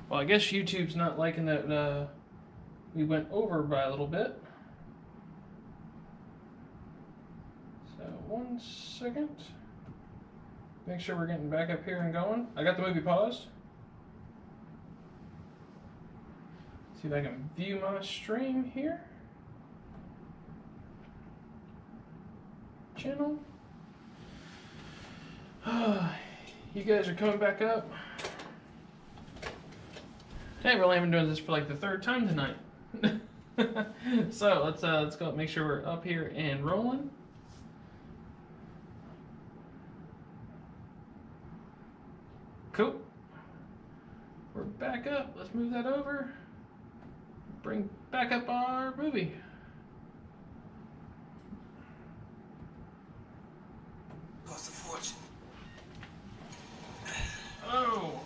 Well, I guess YouTube's not liking that we went over by a little bit. So, 1 second. Make sure we're getting back up here and going. I got the movie paused. See if I can view my stream here. Channel. You guys are coming back up. Hey, we're only been doing this for like the 3rd time tonight. So let's go make sure we're up here and rolling. Cool. We're back up. Let's move that over. Bring back up our movie. Cost a fortune. Oh.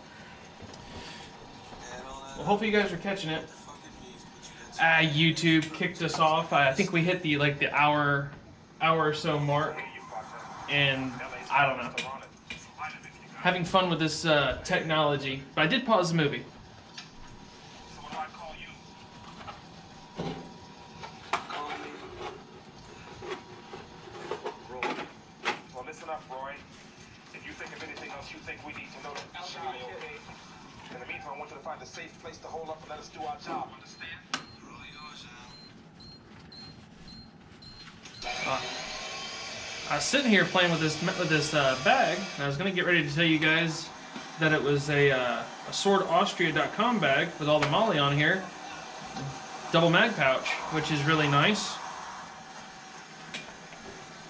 Well, hopefully you guys are catching it. YouTube kicked us off. I think we hit the hour or so mark, and I don't know. Having fun with this technology, but I did pause the movie. So what do I call you? Call me Roy. Well, listen up, Roy. If you think of anything else you think we need to know, then should be okay. In the meantime, I want you to find a safe place to hold up and let us do our job. Understand? Roll yours out. I was sitting here playing with this bag, and I was going to get ready to tell you guys that it was a SwordAustria.com bag with all the Molly on here. Double mag pouch, which is really nice.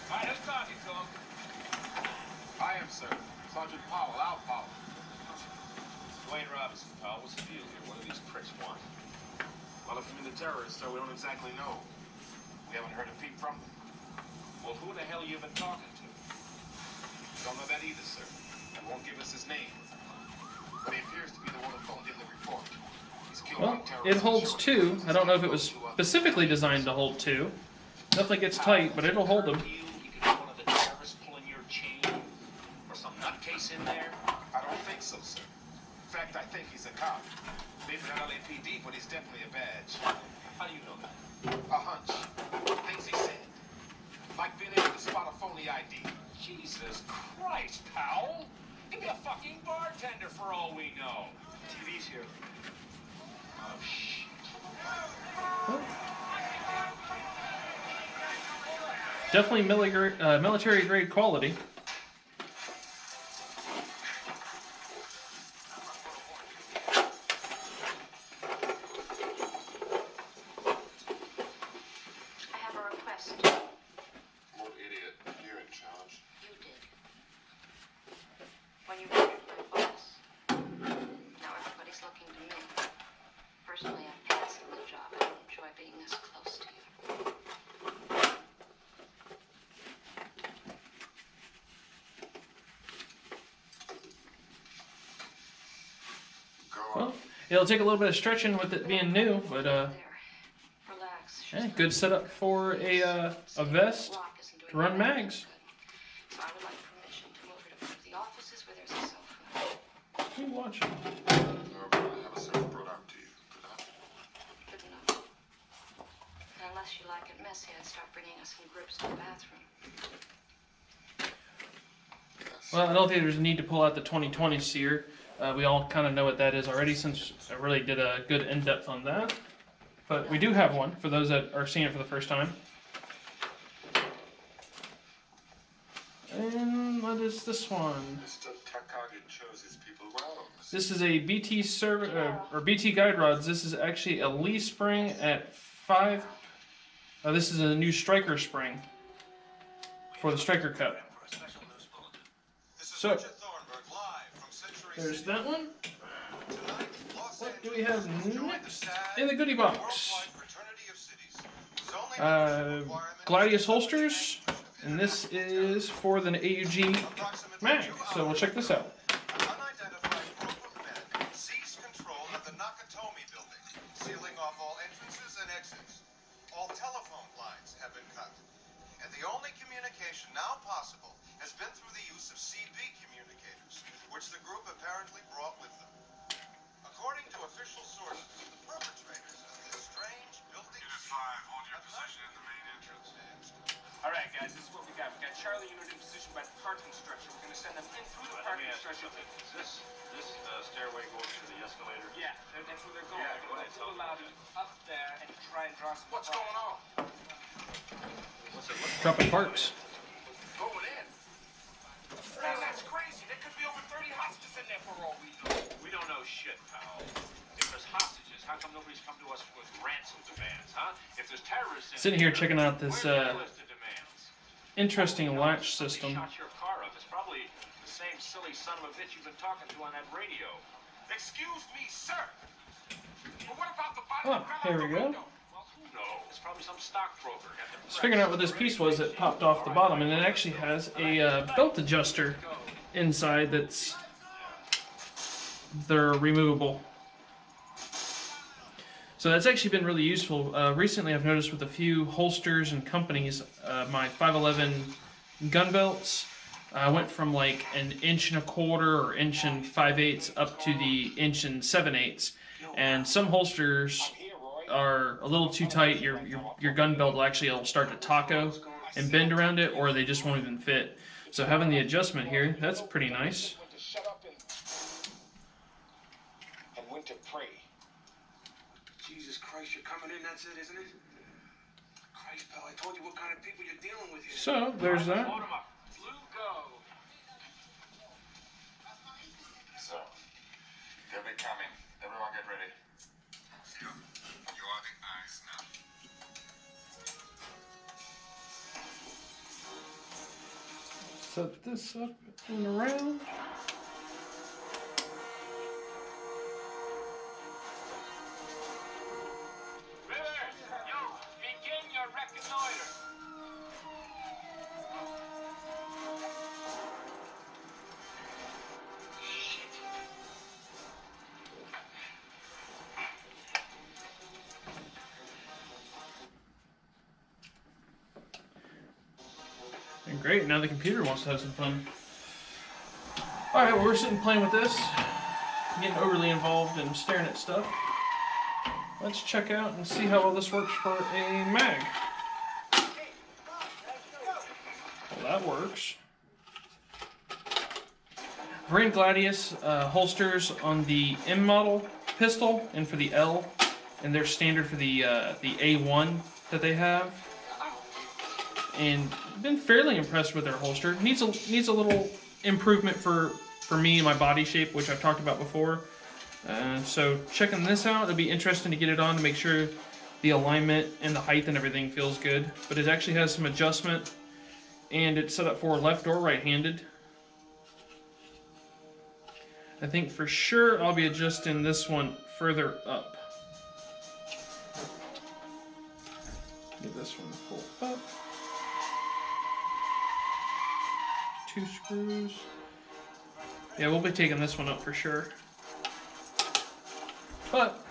Hi, who's talking to him? I am, sir. Sergeant Powell, out Powell. Wayne Robinson, pal. What's the deal here? What do these pricks want? Well, if they're into terrorists, sir, we don't exactly know. We haven't heard a peep from them. Well, who the hell you been talking to? Don't know that either, sir. And won't give us his name. But he appears to be the one who phoned in the report. He's killed Well, one terrorist. it holds 2. I don't know if it was specifically designed to hold 2. Definitely gets tight, but it'll hold them. You could be one of the terrorists pulling your chain, or some nutcase in there. I don't think so, sir. In fact, I think he's a cop. Maybe not LAPD, but he's definitely a badge. How do you know that? A hunch. Things he said. Like being able to spot a phony ID. Jesus Christ, Powell! Give me a fucking bartender for all we know. TV's here. Oh, shit. Definitely military grade quality. I have a request. What idiot? You're in charge. You did. When you murdered my boss. Now everybody's looking to me. Personally, I'm passing the job. I don't enjoy being this close to you. Go Well, on. it'll take a little bit of stretching with it being new, but There. Relax. She's not good setup for a vest Rock isn't doing to run anything mags. good. So I would like permission to move her to one of the offices where there's a sofa. What are you watching? I'll have a service brought out to you. Good enough? Good enough. And unless you like it messy, I'd start bringing us some grips to the bathroom. Yes. Well, I don't think there's a need to pull out the 2020 sear. We all kind of know what that is already, since I really did a good in-depth on that. But we do have one for those that are seeing it for the first time. And what is this one? Mr. Takagi chose his people well. This is a BT or BT guide rods. This is actually a Lee spring at 5. This is a new striker spring for the striker cup. So there's that one. What do we have next in the goodie box? Gladius holsters, and this is for the AUG mag. So we'll check this out. An unidentified group of men seized control of the Nakatomi building, sealing off all entrances and exits. All telephone lines have been cut. And the only communication now possible has been through the use of CB communicators, which the group apparently brought with them. According to official sources, the perpetrators of this strange building Unit 5, hold your position in the main entrance. All right, guys, this is what we got. We got Charlie unit in position by the parking structure. We're gonna send them in through the Let me parking ask you structure. something. Is this stairway goes to the escalator? Yeah, that's where they're going. Yeah, They're go gonna ahead, go through the tell me. lobby up there and try and draw some. What's going on? What's it look like? Dropping parts. Going in. Man, that's crazy. There could be over 30 hostages in there for all we know. We don't know shit, pal. If there's hostages, how come nobody's come to us with ransom demands, huh? If there's terrorists in Sitting here checking out this where's the list of demands? interesting latch system. Shot your car up. It's probably the same silly son of a bitch you've been talking to on that radio. Excuse me, sir. But what about the body Oh, that fell here out we the go. window? Well, who knows? It's probably some stockbroker. Got their I was figuring out what this piece was that popped off the bottom, and it actually has a belt adjuster inside that's they're removable. So that's actually been really useful. Recently I've noticed with a few holsters and companies, my 511 gun belts went from like an 1.25 or 1 5/8 up to the 1 7/8. And some holsters are a little too tight. Your gun belt will actually start to taco and bend around it, or they just won't even fit. So having the adjustment here, that's pretty nice. When to shut up and when to pray. Jesus Christ, you're coming in, that's it, isn't it? Christ, pal, I told you what kind of people you're dealing with here. So there's that. Load 'em up. Blue go. So, they'll be coming. Everyone get ready. You are the eyes now. Set this up and around. Rivers, you begin your reconnoiter. And great, now the computer wants to have some fun. Alright, well we're sitting playing with this, getting overly involved and staring at stuff. Let's check out and see how well this works for a mag. Well, that works. Ran Gladius holsters on the M model pistol and for the L, and they're standard for the A1 that they have. And been fairly impressed with their holster. Needs a little improvement for me and my body shape, which I've talked about before. So checking this out, it'll be interesting to get it on to make sure the alignment and the height and everything feels good. But it actually has some adjustment, and it's set up for left or right-handed. I think for sure I'll be adjusting this one further up. Get this one pulled up. 2 screws. Yeah, we'll be taking this one up for sure. But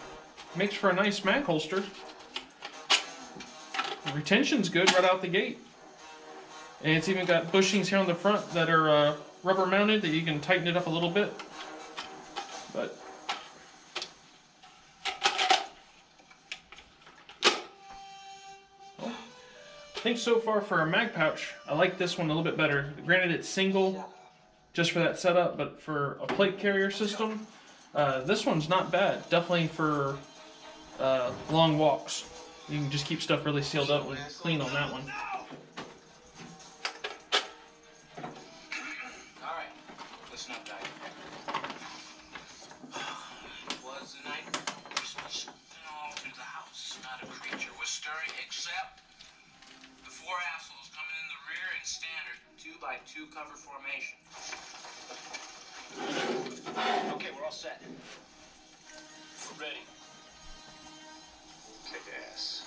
makes for a nice mag holster. The retention's good right out the gate. And it's even got bushings here on the front that are rubber mounted that you can tighten it up a little bit. But well, I think so far for a mag pouch, I like this one a little bit better. Granted, it's single just for that setup, but for a plate carrier system, this one's not bad. Definitely for long walks. You can just keep stuff really sealed up and clean on that one. Alright, listen up, guys. It was the night of Christmas, and all through the house, not a creature was stirring except the 4 assholes coming in the rear in standard 2x2 cover formation. Okay, we're all set. We're ready. Kick ass.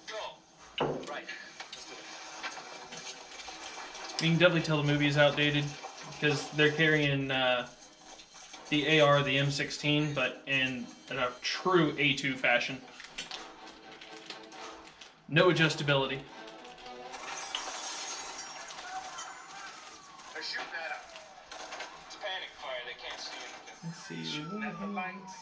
Go. Right. Let's do it. You can definitely tell the movie is outdated because they're carrying the AR, the M16, but in a true A2 fashion. No adjustability. They're shooting at him. It's panic fire. They can't see anything. Let's see. Shooting at the lights.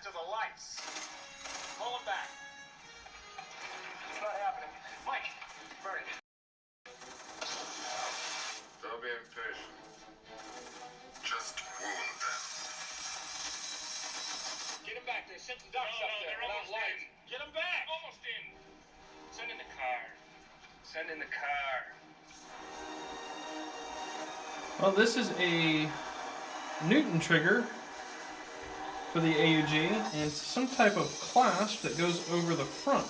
to the lights. Pull him back. It's not happening. Mike, burn it. Don't be impatient. Just wound them. Get him back there. Send some ducks up there. they're almost light. in. Get him back. Almost in. Send in the car. Send in the car. Well, this is a Newton trigger for the AUG, and it's some type of clasp that goes over the front.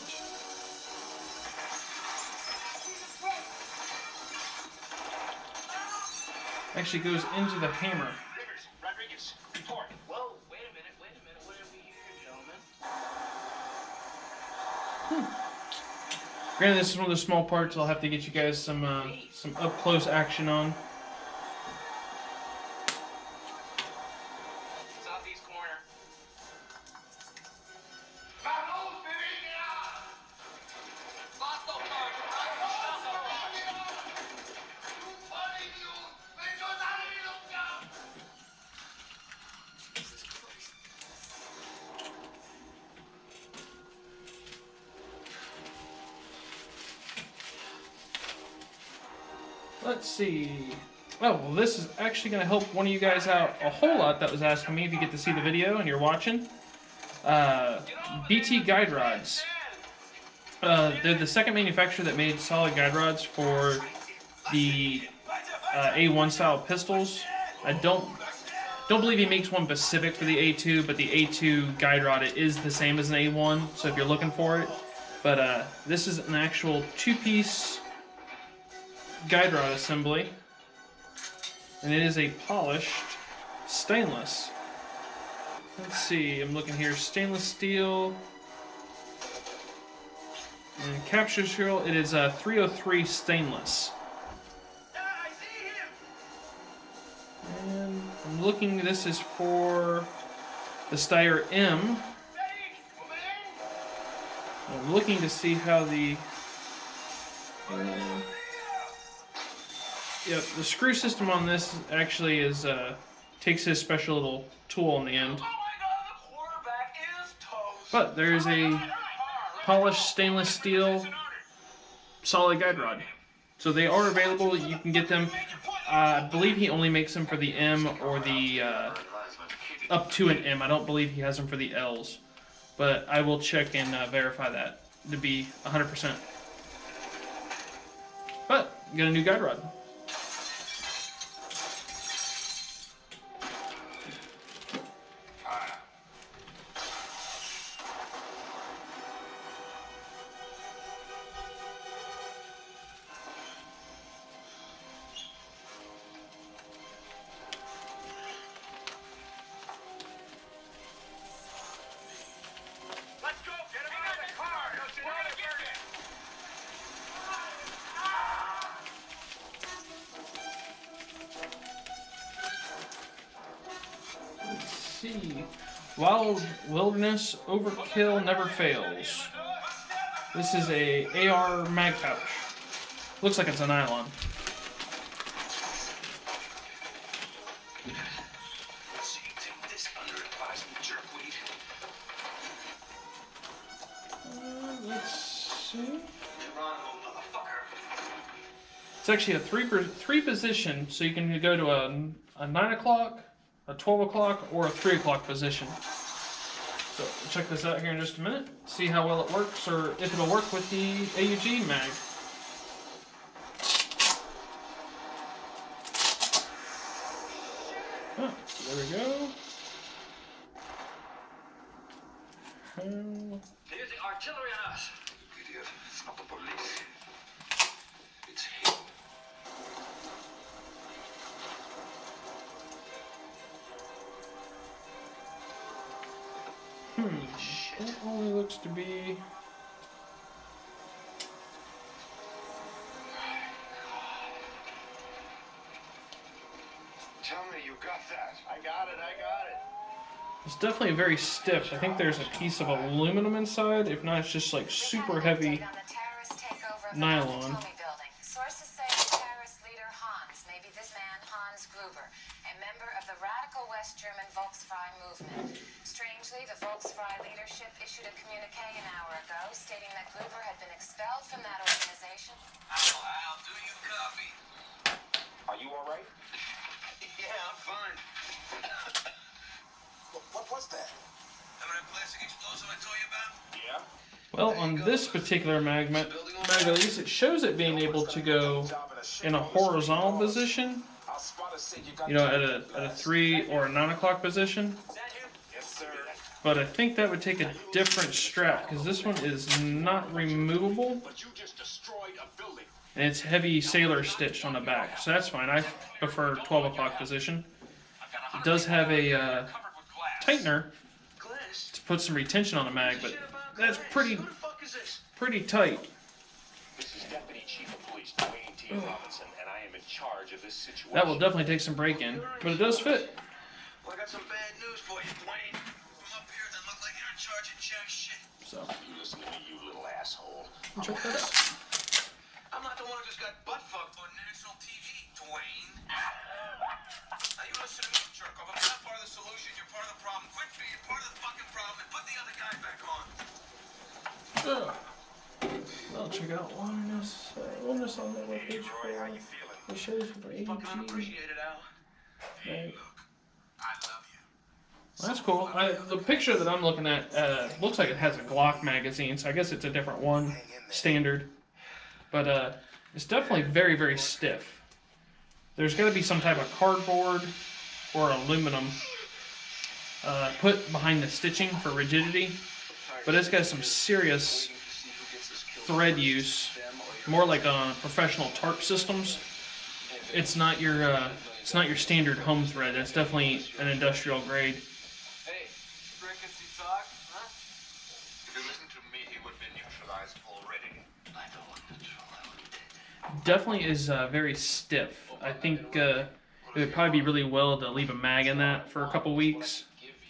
Actually goes into the hammer. Rivers, Rodriguez, report. Whoa, wait a minute. What have we here, gentlemen? Granted, this is one of the small parts I'll have to get you guys some up-close action on. Southeast corner. Let's see. Oh, well, this is actually going to help one of you guys out a whole lot that was asking me if you get to see the video and you're watching. BT guide rods. They're the second manufacturer that made solid guide rods for the A1 style pistols. I don't believe he makes one specific for the A2, but the A2 guide rod, it is the same as an A1, so if you're looking for it. But this is an actual two-piece guide rod assembly, and it is a polished stainless. Let's see, I'm looking here, stainless steel and capture serial. It is a 303 stainless. And I'm looking, this is for the Steyr M. I'm looking to see how the yep, the screw system on this actually is takes his special little tool on the end. But there is a polished stainless steel solid guide rod. So they are available, you can get them. I believe he only makes them for the M or the up to an M. I don't believe he has them for the L's. But I will check and verify that to be 100%. But, you got a new guide rod. Wild Wilderness Overkill Never Fails. This is a AR mag pouch. Looks like it's a nylon. Let's see. It's actually a three position, so you can go to a 9 o'clock, a 12 o'clock, or a 3 o'clock position. So we'll check this out here in just a minute, see how well it works, or if it'll work with the AUG mag. Oh, there we go. They're using artillery on us. Idiot, it's not the police. It's him. That only looks to be... Tell me you got that. I got it. It's definitely very stiff. I think there's a piece of aluminum inside. If not, it's just like super heavy nylon. Sources say the terrorist leader Hans may be this man, Hans Gruber, a member of the radical West German Volksfrei movement. Strangely, the Volksfrei leadership issued a communique an hour ago stating that Gruber had been expelled from that organization. How do you copy? Are you all right? Yeah, I'm fine. What was that? Remember that plastic explosive I told you about? Yeah. Well, on this particular mag release, it shows it being able to go in a horizontal position, you know, at a 3 or a 9 o'clock position. Yes, sir. But I think that would take a different strap, because this one is not removable, But you just destroyed a building. and it's heavy sailor stitched on the back, so that's fine. I prefer 12 o'clock position. It does have a tightener Glass? to put some retention on the mag, but that's pretty Who the fuck is this? tight. This is Deputy Chief of Police Dwayne T. Robinson, and I am in charge of this situation. That will definitely take some break-in, but it does fit. Well, I got some bad news for you, Dwayne. From up here, doesn't look like you're in charge of jack shit. So, You listen to me, you little asshole. check that out. I'm not the one who just got butt fucked on national TV, Dwayne. Now you listen to me, jerk off. I'm not part of the solution. You're part of the problem. Quit being part of the fucking problem and put the other guy back on. I'll check out wellness on the webpage for the shows for Fucking AG. unappreciated, Al. Right. I love you. Well, that's cool. The picture that I'm looking at looks like it has a Glock magazine, so I guess it's a different one, standard. But it's definitely very, very stiff. There's got to be some type of cardboard or aluminum put behind the stitching for rigidity. But it's got some serious thread use, more like professional tarp systems. It's not your standard home thread. It's definitely an industrial grade. Hey, frequency talk, huh? If you listen to me, he would be neutralized already. I don't want neutralized. Definitely is very stiff. I think it would probably be really well to leave a mag in that for a couple weeks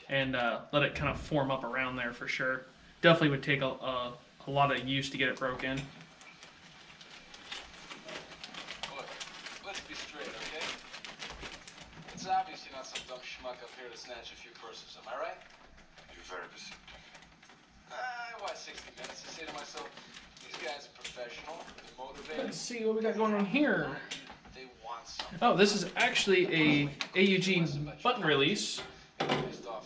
and let it kind of form up around there for sure. Definitely would take a lot of use to get it broke in. Look, let's be straight, okay? It's obviously not some dumb schmuck up here to snatch a few purses, am I right? You're very deceptive. I watch 60 Minutes and say to myself, these guys are professional, they're motivated. Let's see what we got going on here. They want something. Oh, this is actually a AUG button release.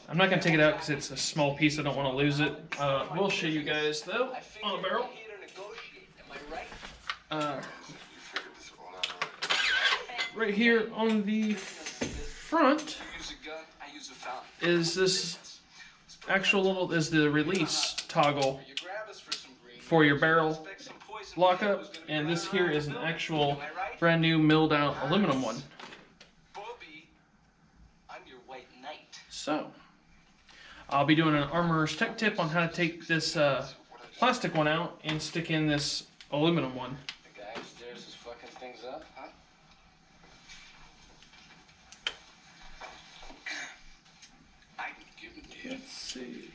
I'm not going to take it out because it's a small piece. I don't want to lose it. We'll show you guys, though, on a barrel. Right here on the front is this actual little, is the release toggle for your barrel lockup. And this here is an actual brand new milled out aluminum one. So, I'll be doing an Armorer's Tech tip on how to take this plastic one out and stick in this aluminum one. The guy upstairs is fucking things up, huh? I can give him to you. Let's see.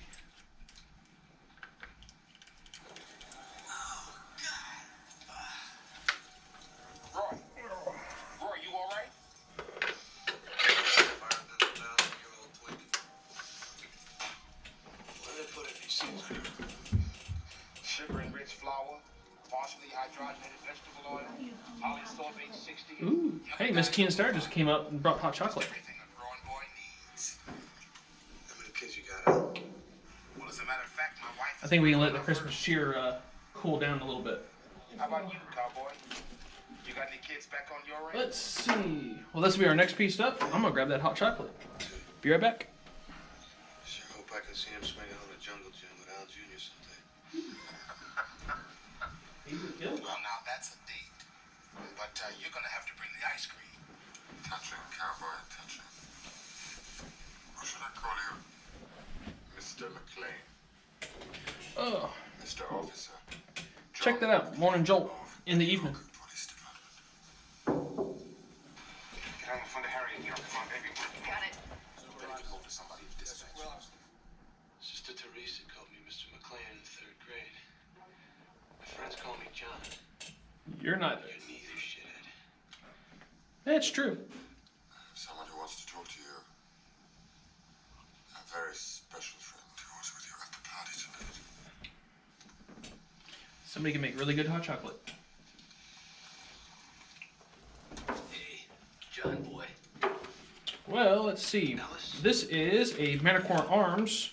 Roy, you all right? Where did they put it? You see it? Sugar and rich flour, partially hydrogenated vegetable oil, polysorbate 60. Ooh, hey, Miss Tnsteyr just came up and brought hot chocolate. Everything a growing boy needs. How many kids you got, Al? Well, as a matter of fact, my wife. I think we can let the Christmas cheer cool down a little bit. How about you, cowboy? You got any kids back on your end? Let's see. Well, this will be our next piece up. I'm gonna grab that hot chocolate. Be right back. Sure hope I can see him swinging on the jungle gym with Al Jr. someday. Well, now that's a date. But you're gonna have to bring the ice cream. Touching, cowboy, touching. What should I call you? Mr. McLean. Oh, Mr. Officer. check that out. Morning Jolt in the evening. Police Department. Get on the phone to Harry and Europe. Come on, baby. Got it. Ready to go to somebody to dispatch. Sister Teresa called me Mr. McLean in the 3rd grade. My friends call me John. You're not. You're neither, shithead. That's true. Someone who wants to talk to you. A very special Somebody can make really good hot chocolate. Hey, John boy. Well, let's see. This is a Manicore Arms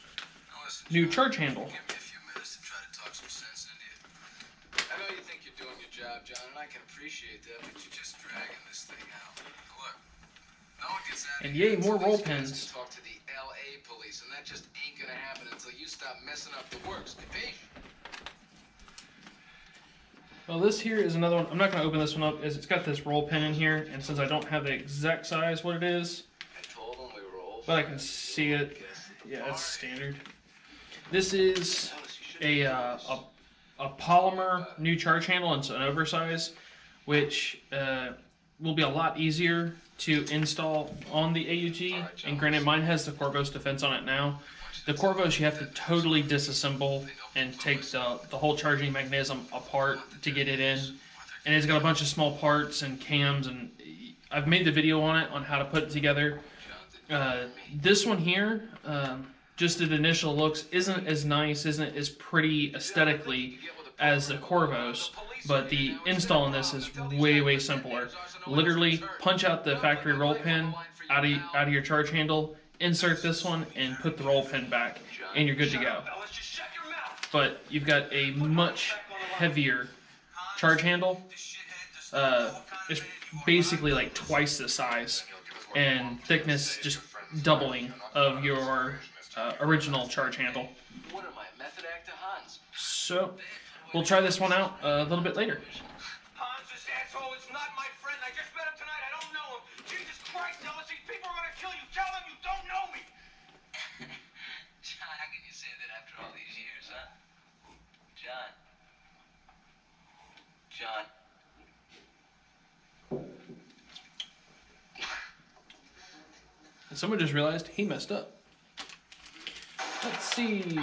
new charge handle. Give me a few minutes to try to talk some sense into you. I know you think you're doing your job, John, and I can appreciate that, but you're just dragging this thing out. Look, no one gets out of And here yay, more until roll these guys pins. Talk to the LA police, and that just ain't gonna happen until you stop messing up the works. Capiche? Well, this here is another one. I'm not going to open this one up, as it's got this roll pin in here, and since I don't have the exact size what it is, I told them we were old. but I can see it. Yeah, it's standard. This is a polymer new charge handle. It's an oversize, which will be a lot easier to install on the AUG. And granted, mine has the Corvos defense on it now. The Corvos you have to totally disassemble and take the whole charging mechanism apart to get it in. And it's got a bunch of small parts and cams, and I've made the video on it on how to put it together. This one here, just at initial looks, isn't as nice, isn't as pretty aesthetically as the Corvos, but the install on this is way simpler. Literally punch out the factory roll pin out of your charge handle, insert this one, and put the roll pin back, and you're good to go. But you've got a much heavier charge handle. It's basically like twice the size, and thickness just doubling of your original charge handle. What am I, method actor Hans? So we'll try this one out a little bit later. Hans, this asshole is not my friend. I just met him tonight. I don't know him. Jesus Christ, Ellis, these people are gonna kill you. Tell them you don't know me. John, how can you say that after all these years, huh? John. John. And someone just realized he messed up. Let's see.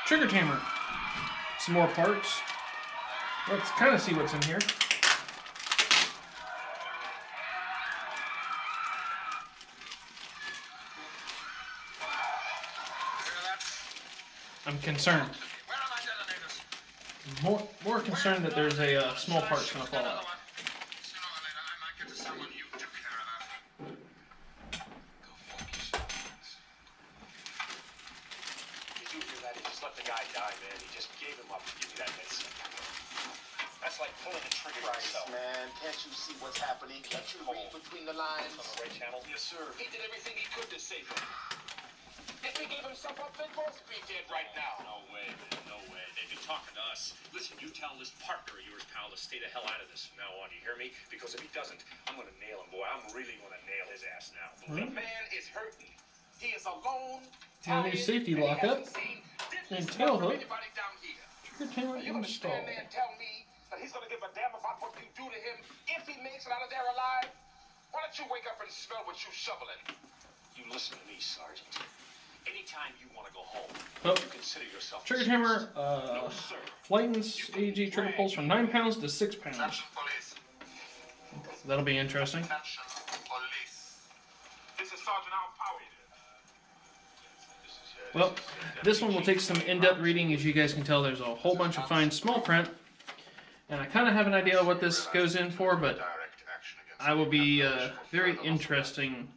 Trigger tammer. Some more parts. Let's kind of see what's in here. I'm concerned. Where are my detonators? More concerned that there's a small part's gonna fall out. Sooner or later, I might get to someone you do care about. Go fuck yourself. Did you hear that? He just let the guy die, man. He just gave him up to give you that medicine. That's like pulling the trigger yourself. Man, can't you see what's happening? Can't you read between the lines? On the right channel? Yes, sir. He did everything he could to save him. If he gave himself up, they'd both be dead right now. No way, man. No way. They've been talking to us. Listen, you tell this partner of yours, pal, to stay the hell out of this from now on. You hear me? Because if he doesn't, I'm going to nail him, boy. I'm really going to nail his ass now. The man is hurting. He is alone. Now new safety lockup and tail hook. Trigger tammer You're going to install. stand there and tell me that he's going to give a damn about what you do to him if he makes it out of there alive? Why don't you wake up and smell what you're shoveling? You listen to me, Sergeant. Anytime you want to go home, Oh, you consider yourself... trigger tammer No, sir. lightens AUG trigger pulls from 9 pounds to 6 pounds. Attention police. That'll be interesting. Attention police. This is Sergeant Al Powie. Well, this one will take some in-depth reading. As you guys can tell, there's a whole bunch of fine small print. And I kind of have an idea of what this goes in for, but Direct action against I will be very interesting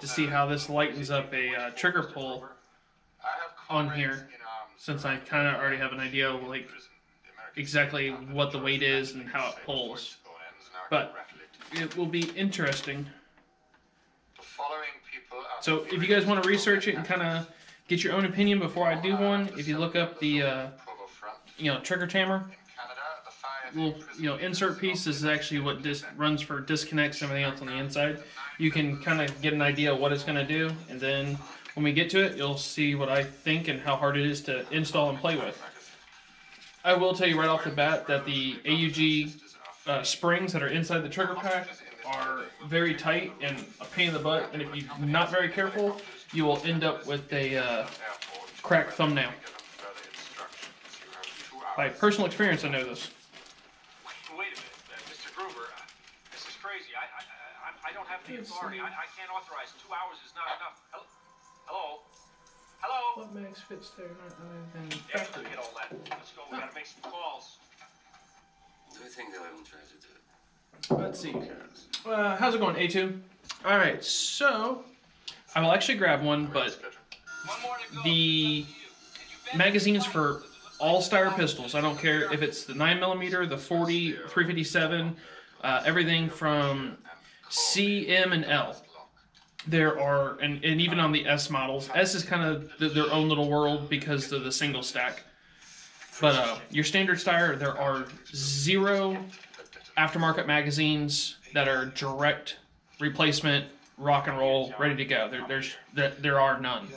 to see how this lightens up a trigger pull on here, since I kind of already have an idea of like exactly what the weight is and how it pulls. But it will be interesting. So if you guys want to research it and kind of get your own opinion before I do one, if you look up the trigger tammer, little insert piece is actually what runs for disconnects and everything else on the inside. You can kind of get an idea of what it's going to do, and then when we get to it, you'll see what I think and how hard it is to install and play with. I will tell you right off the bat that the AUG springs that are inside the trigger pack are very tight and a pain in the butt, and if you're not very careful, you will end up with a cracked thumbnail. By personal experience, I know this. Wait a minute, Mr. Gruber. This is crazy. I don't have the authority. I can't authorize. 2 hours is not enough. Hello? Hello? What max fits there? Yeah, forget all that. Let's go. We gotta make some calls. Do you think they'll even try to do it? Let's see. How's it going, A2? Alright, so I will actually grab one, but the magazines for all Steyr pistols, I don't care if it's the 9mm, the 40, 357, everything from C, M, and L. There are, and even on the S models, S is kind of their own little world because of the single stack. But your standard Steyr, there are 0 aftermarket magazines that are direct replacement, rock and roll, ready to go. There are none.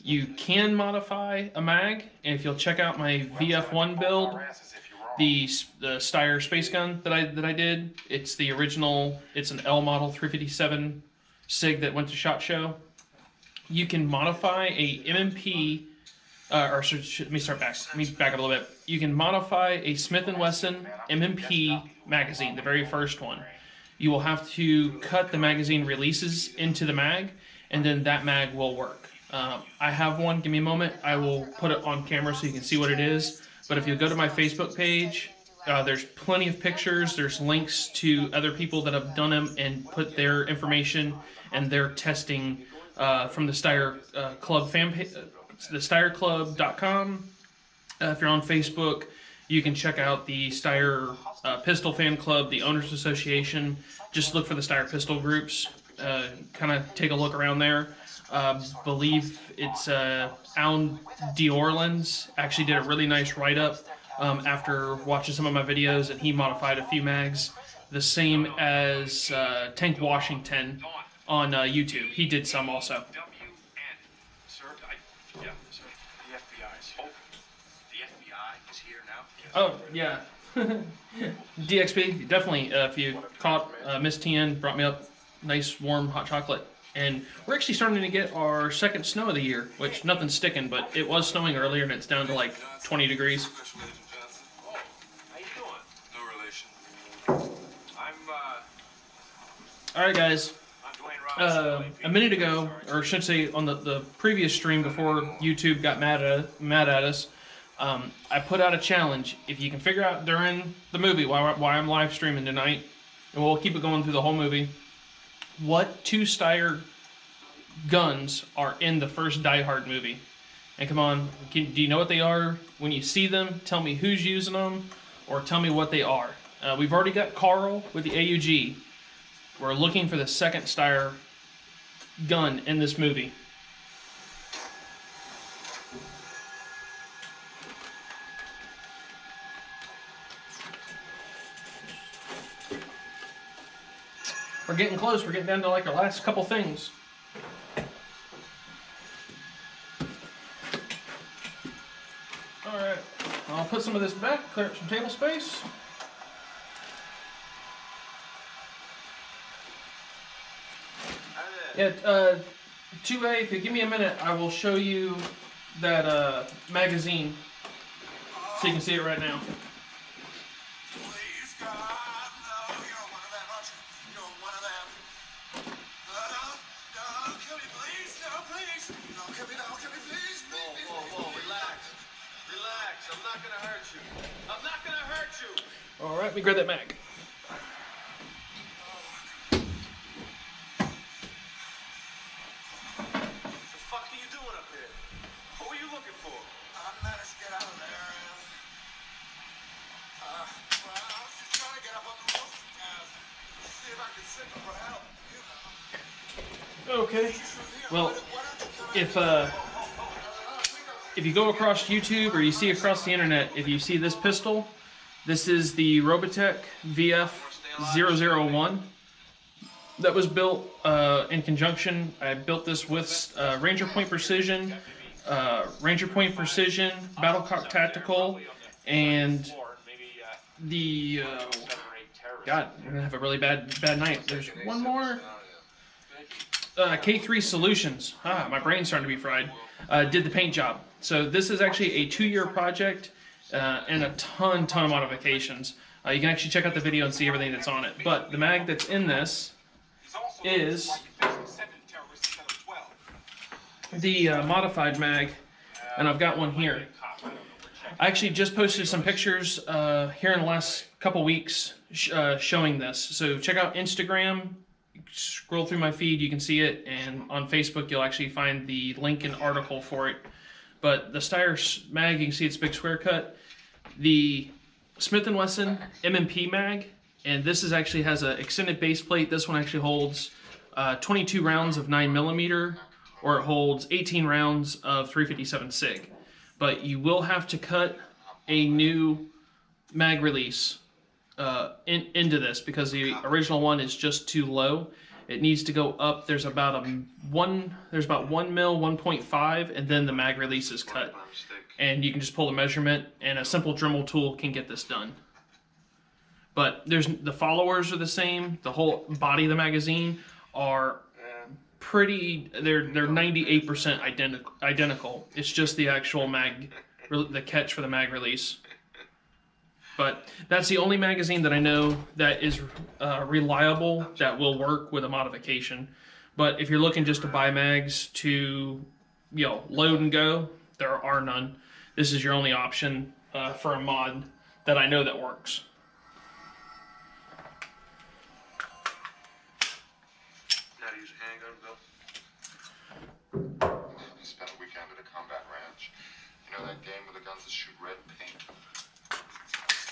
You can modify a mag, and if you'll check out my VF1 build, the Steyr space gun that I did, it's the original. It's an L model 357 SIG that went to SHOT Show. You can modify a MMP, let me start back. Let me back up a little bit. You can modify a Smith & Wesson MMP magazine, the very first one. You will have to cut the magazine releases into the mag, and then that mag will work. I have one. Give me a moment. I will put it on camera so you can see what it is. But if you go to my Facebook page, there's plenty of pictures. There's links to other people that have done them and put their information and their testing from the Steyr Club fan page, the SteyrClub.com. If you're on Facebook, you can check out the Steyr Pistol Fan Club, the Owners Association. Just look for the Steyr Pistol groups. Kind of take a look around there. Believe it's Alan D'Orleans actually did a really nice write-up after watching some of my videos, and he modified a few mags, the same as Tank Washington on YouTube. He did some also. Sir, yeah, sir. The FBI is here. The FBI is here now? Oh, yeah. DXP, definitely. If you caught Miss Tien, brought me up nice, warm, hot chocolate. And we're actually starting to get our second snow of the year, which nothing's sticking, but it was snowing earlier, and it's down to like 20 degrees. Oh, how you doing? No relation. Alright, guys. I'm Dwayne Robinson. A minute ago, or I should say on the previous stream before YouTube got mad at us, I put out a challenge. If you can figure out during the movie why I'm live streaming tonight, and we'll keep it going through the whole movie, what 2 Steyr guns are in the first Die Hard movie? And come on, do you know what they are? When you see them, tell me who's using them, or tell me what they are. We've already got Carl with the AUG. We're looking for the second Steyr gun in this movie. We're getting close. We're getting down to like our last couple things. Alright. I'll put some of this back, clear up some table space. Yeah, 2A, if you give me a minute, I will show you that magazine so you can see it right now. Alright, let me grab that mag. What the fuck are you doing up here? Who are you looking for? I managed to get out of there. Well, I was just trying to get up on the roof and see if I could signal for help. Okay. Well, if you go across YouTube or you see across the internet, if you see this pistol, this is the Robotech VF001 that was built in conjunction. I built this with Ranger Point Precision, Battlecock Tactical, and the God, I'm gonna have a really bad night. There's one more. K3 Solutions. My brain's starting to be fried. Did the paint job. So this is actually a 2-year project and a ton of modifications. You can actually check out the video and see everything that's on it. But the mag that's in this is the modified mag, and I've got one here. I actually just posted some pictures here in the last couple weeks showing this. So check out Instagram. Scroll through my feed, you can see it, and on Facebook you'll actually find the link and article for it. But the Steyr mag, you can see it's big square cut. The Smith & Wesson M&P mag, and this is actually has an extended base plate. This one actually holds 22 rounds of 9mm, or it holds 18 rounds of 357 SIG. But you will have to cut a new mag release into this because the original one is just too low. It needs to go up. There's about 1 mil, 1.5, and then the mag release is cut. And you can just pull the measurement, and a simple Dremel tool can get this done. But the followers are the same. The whole body of the magazine are pretty. They're 98% identical. It's just the actual the catch for the mag release. But that's the only magazine that I know that is reliable, that will work with a modification. But if you're looking just to buy mags to, load and go, there are none. This is your only option for a mod that I know that works. How to use a handgun, Bill? I spent a weekend at a combat ranch. You know that game with the guns that shoot red paint?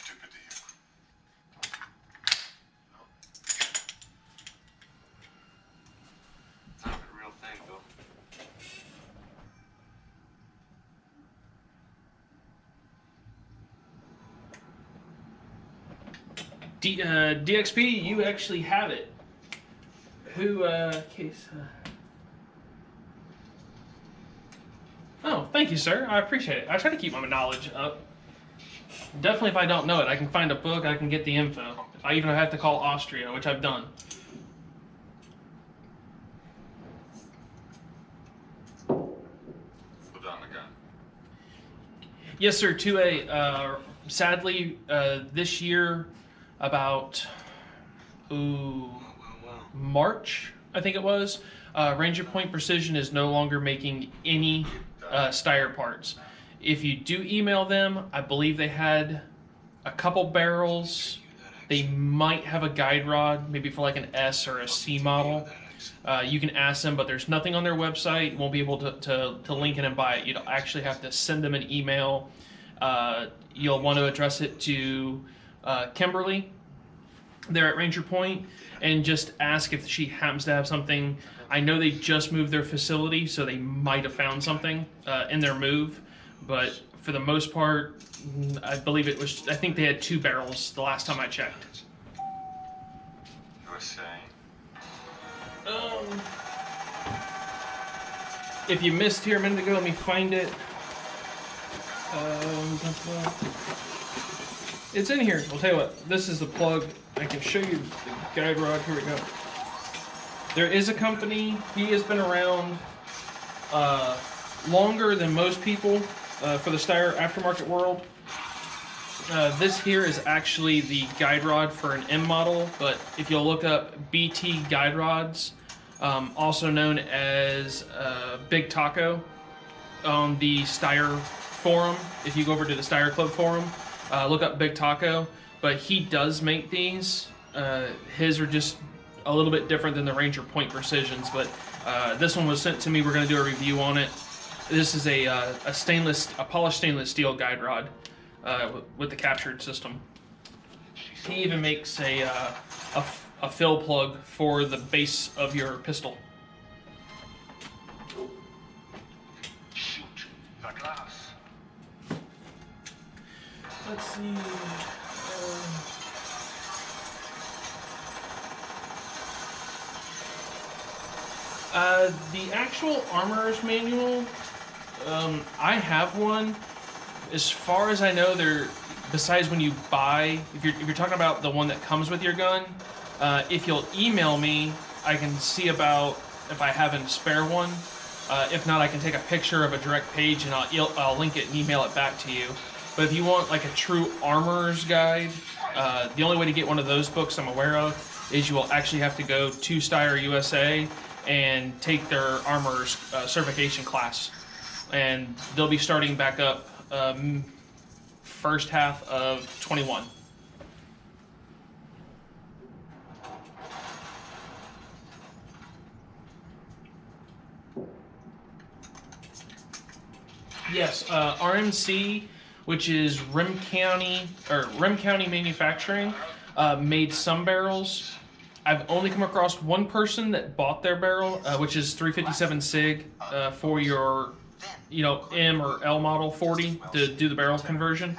Stupid to you. It's not a real thing, Bill. DXP, you actually have it. Who, Oh, thank you, sir. I appreciate it. I try to keep my knowledge up. Definitely, if I don't know it, I can find a book, I can get the info. I even have to call Austria, which I've done. Put down the gun. Yes, sir. Sadly, this year, about March, I think it was, Ranger Point Precision is no longer making any Steyr parts. If you do email them, I believe they had a couple barrels. They might have a guide rod, maybe for like an S or a C model. You can ask them, but there's nothing on their website. You won't be able to link it and buy it. You'll actually have to send them an email. You'll want to address it to Kimberly there at Ranger Point and just ask if she happens to have something. I know they just moved their facility, so they might have found something in their move, but for the most part, I believe I think they had 2 barrels the last time I checked. You were saying? If you missed here a minute ago, let me find it. It's in here. I'll tell you what, this is the plug. I can show you the guide rod. Here we go. There is a company, he has been around longer than most people for the Steyr aftermarket world. This here is actually the guide rod for an M model, but if you'll look up BT guide rods, also known as Big Taco, on the Steyr forum, if you go over to the Steyr Club forum, look up Big Taco, but he does make these. His are just a little bit different than the Ranger Point Precisions, but this one was sent to me. We're going to do a review on it. This is a polished stainless steel guide rod with the captured system. He even makes a fill plug for the base of your pistol. Shoot the glass. Let's see. The actual armorer's manual, I have one. As far as I know, besides when you buy, if you're talking about the one that comes with your gun, if you'll email me, I can see about if I have a spare one. If not, I can take a picture of a direct page and I'll link it and email it back to you. But if you want like a true armorer's guide, the only way to get one of those books I'm aware of is you will actually have to go to Steyr USA and take their armorer's certification class. And they'll be starting back up first half of 21. Yes, RMC, which is Rim County Manufacturing, made some barrels. I've only come across one person that bought their barrel, which is 357 SIG for your, M or L model 40 to do the barrel conversion.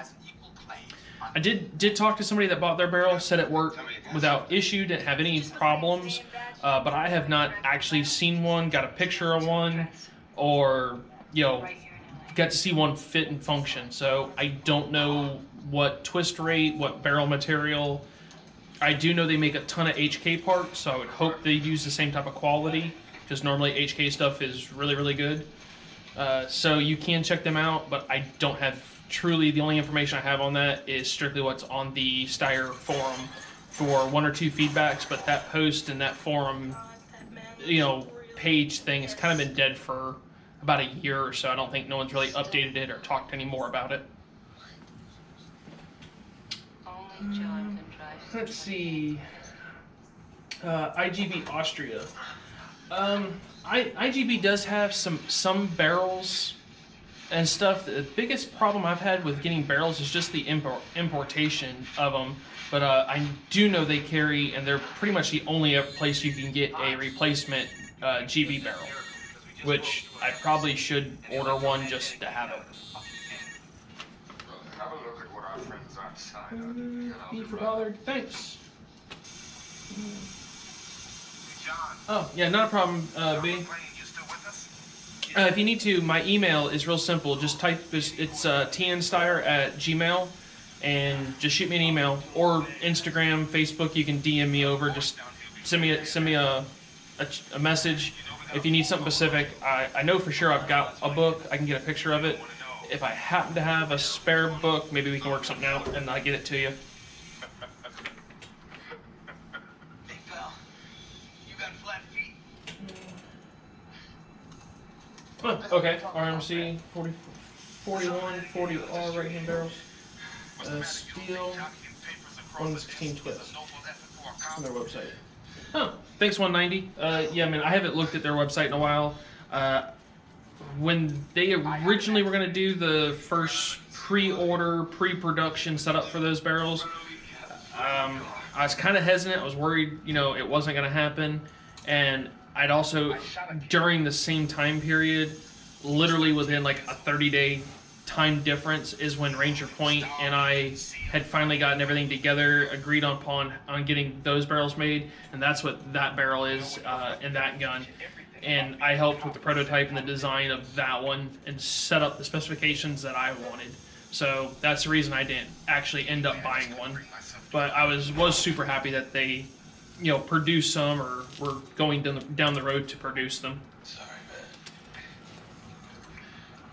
I did talk to somebody that bought their barrel, said it worked without issue, didn't have any problems, but I have not actually seen one, got a picture of one, or got to see one fit and function. So I don't know what twist rate, what barrel material. I do know they make a ton of HK parts, so I would hope they use the same type of quality, because normally HK stuff is really, really good. So you can check them out, but I don't have truly, the only information I have on that is strictly what's on the Steyr forum for 1 or 2 feedbacks, but that post and that forum, page thing has kind of been dead for about a year or so. I don't think no one's really updated it or talked any more about it. Let's see. IGB Austria. IGB does have some barrels and stuff. The biggest problem I've had with getting barrels is just the importation of them. But I do know they carry, and they're pretty much the only place you can get a replacement GB barrel, which I probably should order one just to have it. Have a look at what our friends outside B for Ballard, thanks. Oh, yeah, not a problem, B. If you need to, my email is real simple. Just type, it's tnsteyr@gmail, and just shoot me an email. Or Instagram, Facebook, you can DM me over. Just send me a message. If you need something specific, I know for sure I've got a book. I can get a picture of it. If I happen to have a spare book, maybe we can work something out and I get it to you. Hey, pal. You got flat feet? Okay, RMC 41, 40R right-hand barrels. Steel 116 twist on their website. Oh, thanks 190. Yeah, I haven't looked at their website in a while. When they originally were going to do the first pre-production setup for those barrels, I was kind of hesitant. I was worried, it wasn't going to happen. And I'd also, during the same time period, literally within like a 30-day time difference, is when Ranger Point and I had finally gotten everything together, agreed on getting those barrels made, and that's what that barrel is in that gun. And I helped with the prototype and the design of that one and set up the specifications that I wanted. So that's the reason I didn't actually end up buying one. But I was super happy that they, produced some, or were going down the road to produce them. Sorry,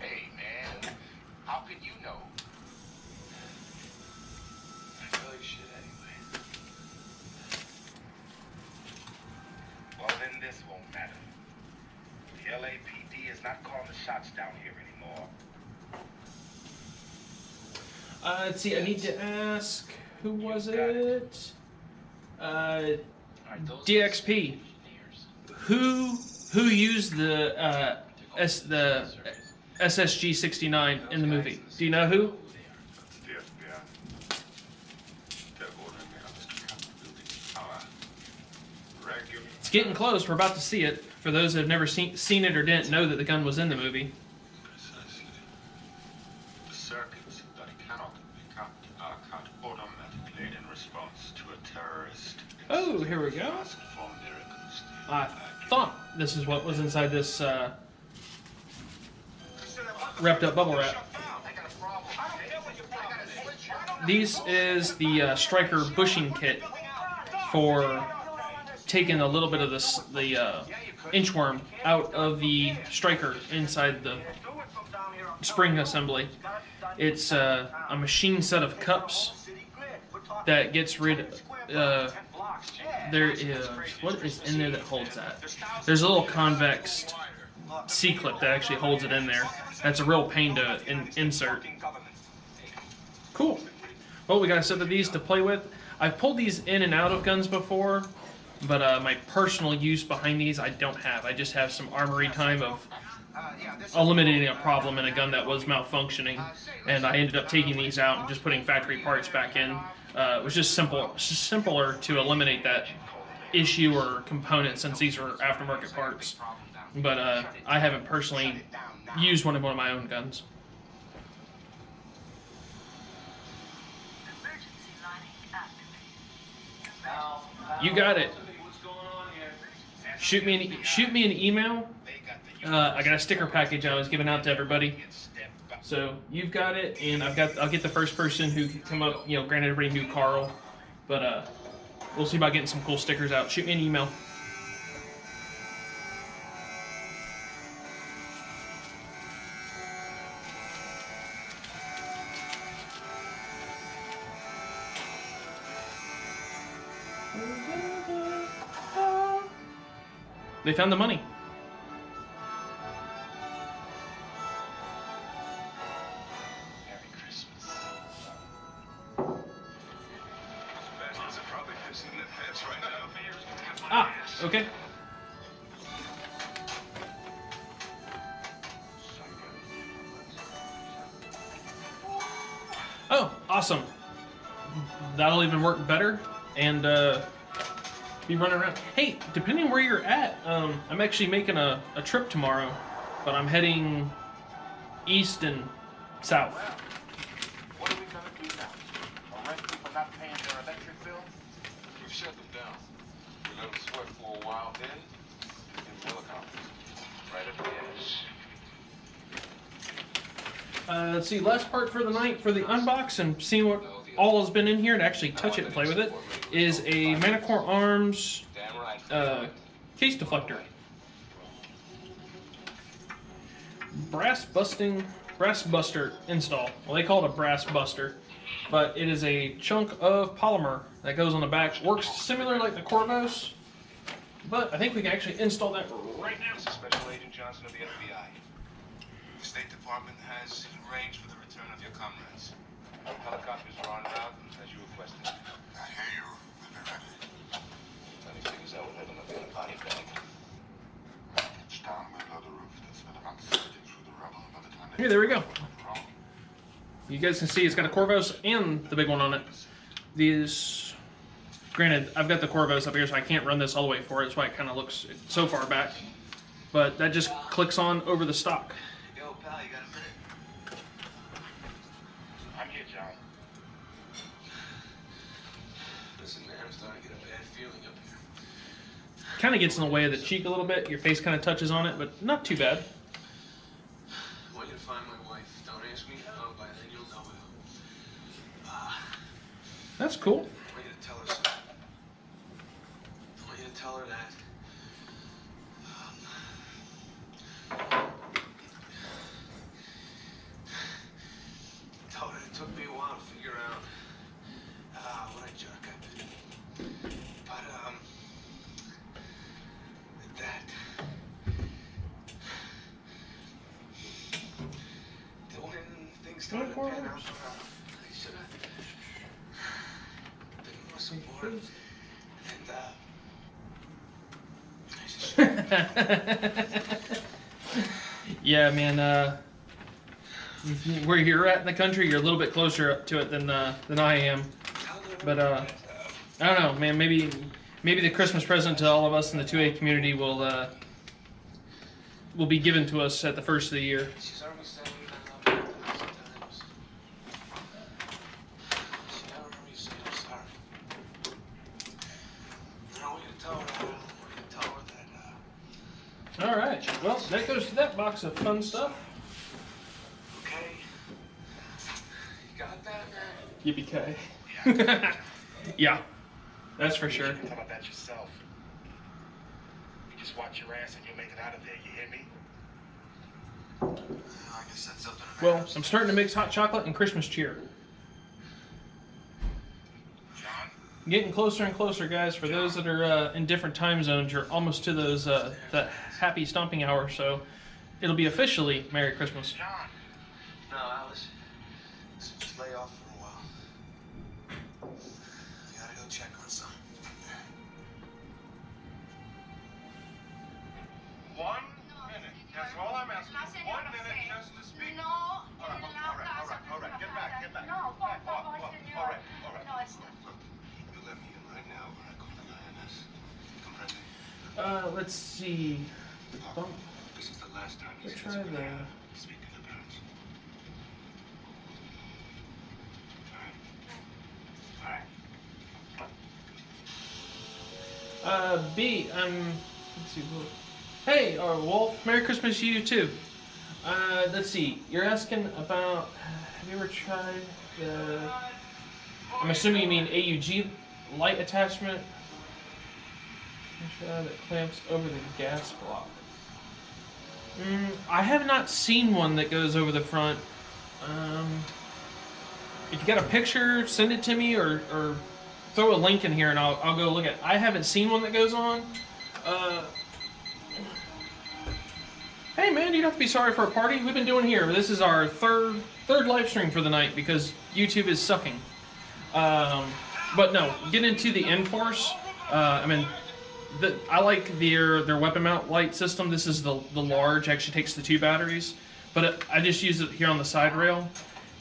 man. Hey, man. How can you know? I feel like shit anyway. Well, then this won't matter. The LAPD is not calling the shots down here anymore. Let's see, I need to ask, who was it? DXP. Who used the SSG 69 in the movie? Do you know who? It's getting close. We're about to see it. For those that have never seen it or didn't know that the gun was in the movie. Precisely. The circuits that cannot be cut are cut automatically in response to a terrorist. Oh, here we go. I thought this is what was inside this wrapped up bubble wrap. This is the Striker bushing kit for taking a little bit of the inchworm out of the Striker inside the spring assembly. It's a machine set of cups that gets rid of. There is, what is in there that holds that? There's a little convex C-clip that actually holds it in there. That's a real pain to insert. Cool. Well, we got a set of these to play with. I've pulled these in and out of guns before, but my personal use behind these I don't have. I just have some armory time of eliminating a problem in a gun that was malfunctioning, and I ended up taking these out and just putting factory parts back in. It was just simpler to eliminate that issue or component since these were aftermarket parts. But I haven't personally used one of my own guns. You got it. Shoot me an email. I got a sticker package I was giving out to everybody. So you've got it, and I'll get the first person who can come up. You know, granted everybody knew Carl, but we'll see about getting some cool stickers out. Shoot me an email. They found the money. Merry Christmas. Bastards are probably pissing their pants right now. Ah, okay. Oh, awesome. That'll even work better, and be running around. Hey, depending on where you're at, I'm actually making a trip tomorrow, but I'm heading east and south. What are we gonna do now? Arrest them for not paying their electric bill? We've shut them down. We let them sweat for a while, then in helicopters. Right at the edge. Let's see, last part for the night for the unbox and seeing what all has been in here and actually touch it and play with it is a Manicore Arms case deflector. Brass buster install. Well, they call it a brass buster, but it is a chunk of polymer that goes on the back. Works similar like the Corvos, but I think we can actually install that right now. This is Special Agent Johnson of the FBI. The State Department has arranged for the return of your comrades. Helicopters are en route, as you requested. I hear you. We'll be ready. Let me figure out what they're gonna be in a body bag. It's down below the roof. That's where the run sifting through the rubble by the time they... Here, there we go. You guys can see it's got a Corvos and the big one on it. These, granted, I've got the Corvos up here, so I can't run this all the way forward. That's why it kind of looks so far back. But that just clicks on over the stock. Yo, pal, you got a minute? I'm here, John. Listen, man, I'm starting to get a bad feeling up here. Kind of gets in the way of the cheek a little bit. Your face kind of touches on it, but not too bad. I want you to find my wife. Don't ask me how, by then you'll know it. That's cool. I want you to tell her something. I want you to tell her that. Tell her it took me a while to figure out what a jerk I've been. But, that. When things started to pan out for her, I should have been more supportive. Yeah, man. Where you're at in the country, you're a little bit closer up to it than I am. But I don't know, man. Maybe the Christmas present to all of us in the 2A community will be given to us at the first of the year. She's already said I love her 1,000 times. She never heard me say I'm sorry. And I want you to tell her that. I want you to tell her that. All right. Well, that goes to that box of fun stuff. Okay. You got that, man? Yippee-ki. Yeah, that's for sure. You can tell her that yourself. You just watch your ass and you'll make it out of there. You hear me? I guess that's something to Well, I'm starting to mix hot chocolate and Christmas cheer. John? Getting closer and closer, guys. For those that are in different time zones, you're almost to those that happy stomping hour, so it'll be officially Merry Christmas. John. No, Alice. Listen, just lay off for a while. check on some. 1 minute. That's all I'm asking. 1 minute just to speak. No. All right. Get back. No, All right. No, it's not. Look, you let me in right now, or I call the INS. Comprende? Let's see. Look, this is the last time Let's these try kids are gonna the. have to speak to their parents. All right. B, let's see. Hey, Wolf, Merry Christmas to you too. Let's see. You're asking about. Have you ever tried the? I'm assuming you mean AUG light attachment. That clamps over the gas block. I have not seen one that goes over the front. If you got a picture, send it to me, or throw a link in here and I'll go look at it. I haven't seen one that goes on. Hey man, you don't have to be sorry for a party. We've been doing here. This is our third live stream for the night because YouTube is sucking. But no, get into the Enforce. I mean, I like their weapon mount light system. This is the large. Actually takes the 2 batteries, but I just use it here on the side rail.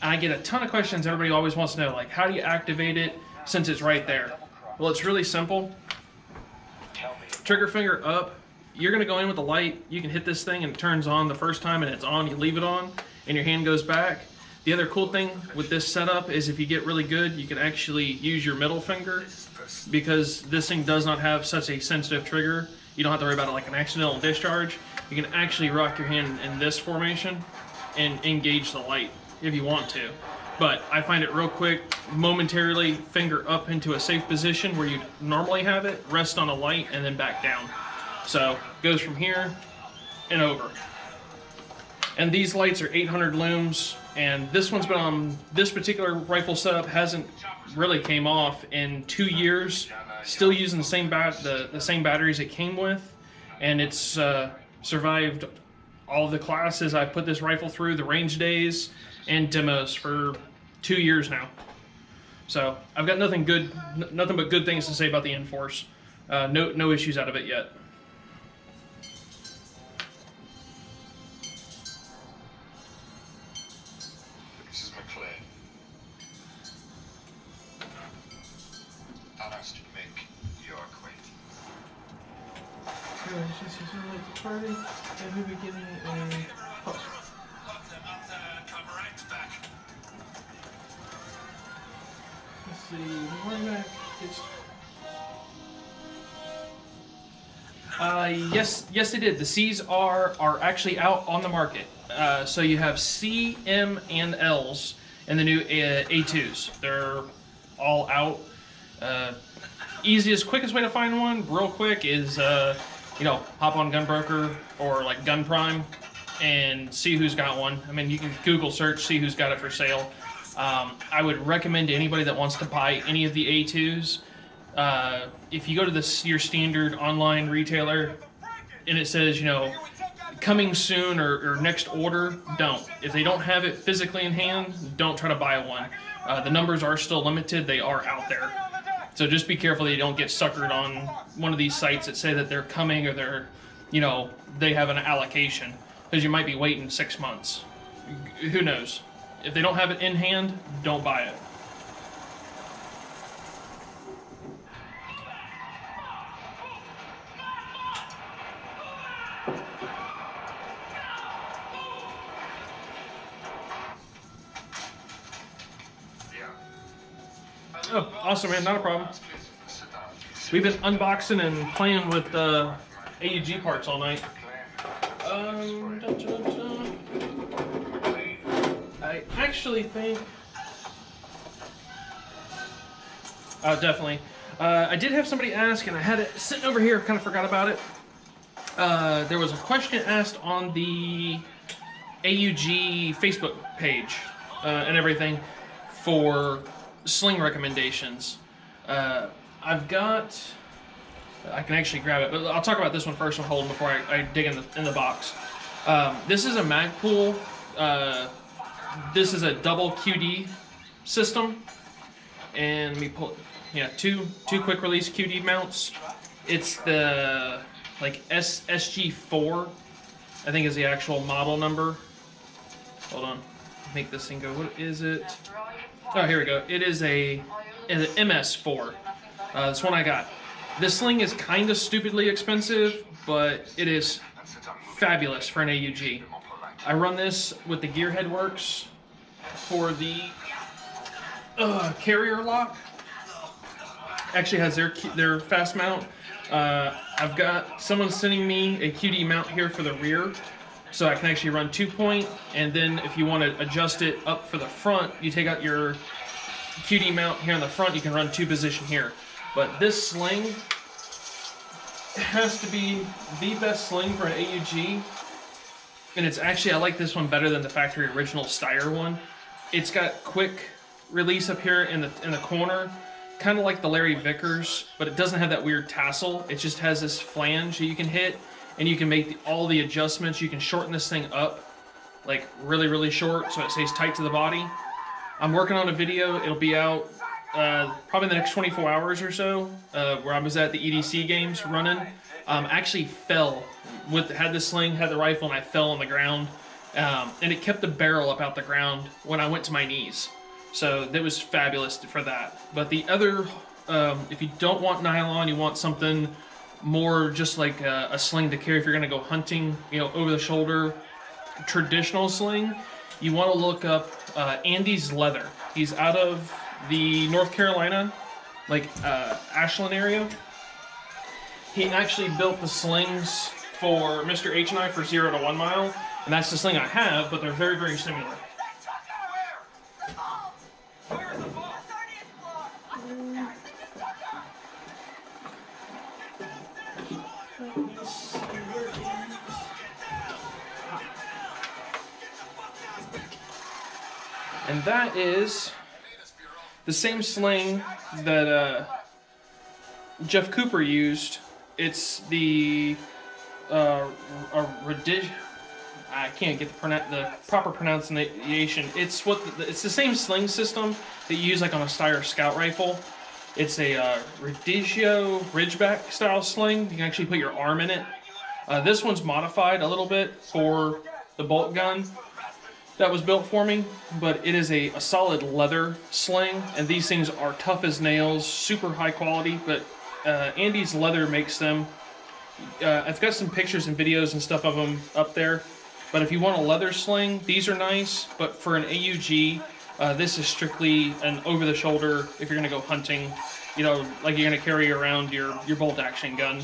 And I get a ton of questions. Everybody always wants to know, like, how do you activate it since it's right there? Well, it's really simple. Trigger finger up. You're gonna go in with the light. You can hit this thing and it turns on the first time and it's on. You leave it on and your hand goes back. The other cool thing with this setup is if you get really good, you can actually use your middle finger because this thing does not have such a sensitive trigger. You don't have to worry about it like an accidental discharge. You can actually rock your hand in this formation and engage the light if you want to. But I find it real quick, momentarily finger up into a safe position where you normally have it, rest on a light, and then back down. So goes from here and over. And these lights are 800 looms, and this one's been on, this particular rifle setup hasn't really came off in 2 years. Still using the same batteries it came with, and it's survived all the classes I put this rifle through, the range days and demos for 2 years now. So I've got nothing but good things to say about the Enforce. No issues out of it yet. Mrs. McLean. I'd asked you to make your acquaintance. Party and we'll be getting a let's see, one back. Yes, they did. The C's are actually out on the market. So you have C, M, and L's, and the new A2s. They're all out. Quickest way to find one, real quick, is hop on Gunbroker or like Gun Prime and see who's got one. I mean, you can Google search, see who's got it for sale. I would recommend to anybody that wants to buy any of the A2s, if you go to your standard online retailer and it says, coming soon or next order, don't. If they don't have it physically in hand, don't try to buy one. The numbers are still limited. They are out there. So just be careful that you don't get suckered on one of these sites that say that they're coming or they're, they have an allocation, because you might be waiting 6 months. Who knows? If they don't have it in hand, don't buy it. Oh, awesome, man. Not a problem. We've been unboxing and playing with AUG parts all night. I actually think... definitely. I did have somebody ask, and I had it sitting over here, kind of forgot about it. There was a question asked on the AUG Facebook page and everything for Sling Recommendations. I've got... I can actually grab it, but I'll talk about this one first and hold before I dig in the box. This is a Magpul. This is a double QD system. and let me pull it. Yeah, two quick release QD mounts. It's the like SG4, I think is the actual model number. Hold on, make this thing go. What is it? Oh, here we go. It is an MS4. This one I got. This sling is kind of stupidly expensive, but it is fabulous for an AUG. I run this with the Gearhead Works for the carrier lock. Actually has their fast mount. I've got someone sending me a QD mount here for the rear, so I can actually run 2-point, and then if you want to adjust it up for the front, you take out your QD mount here on the front, you can run 2-position here. But this sling has to be the best sling for an AUG, and it's actually, I like this one better than the factory original Steyr one. It's got quick release up here in the corner, kind of like the Larry Vickers, but it doesn't have that weird tassel. It just has this flange that you can hit, and you can make all the adjustments. You can shorten this thing up, like really, really short, so it stays tight to the body. I'm working on a video. It'll be out probably in the next 24 hours or so, where I was at the EDC games running. Actually fell, had the sling, had the rifle, and I fell on the ground. And it kept the barrel up out the ground when I went to my knees. So that was fabulous for that. But the other, if you don't want nylon, you want something more just like a sling to carry if you're going to go hunting, over the shoulder, traditional sling, you want to look up Andy's Leather. He's out of the North Carolina, Ashland area. He actually built the slings for Mr. H and I for 0 to 1 mile, and that's the sling I have, but they're very, very similar. And that is the same sling that Jeff Cooper used. It's the I can't get the proper pronunciation. It's it's the same sling system that you use like on a Steyr Scout rifle. It's a Redigio Ridgeback style sling. You can actually put your arm in it. This one's modified a little bit for the bolt gun that was built for me, but it is a solid leather sling, and these things are tough as nails, super high quality, but Andy's Leather makes them. I've got some pictures and videos and stuff of them up there, but if you want a leather sling, these are nice, but for an AUG, this is strictly an over-the-shoulder if you're going to go hunting, like you're going to carry around your bolt-action gun.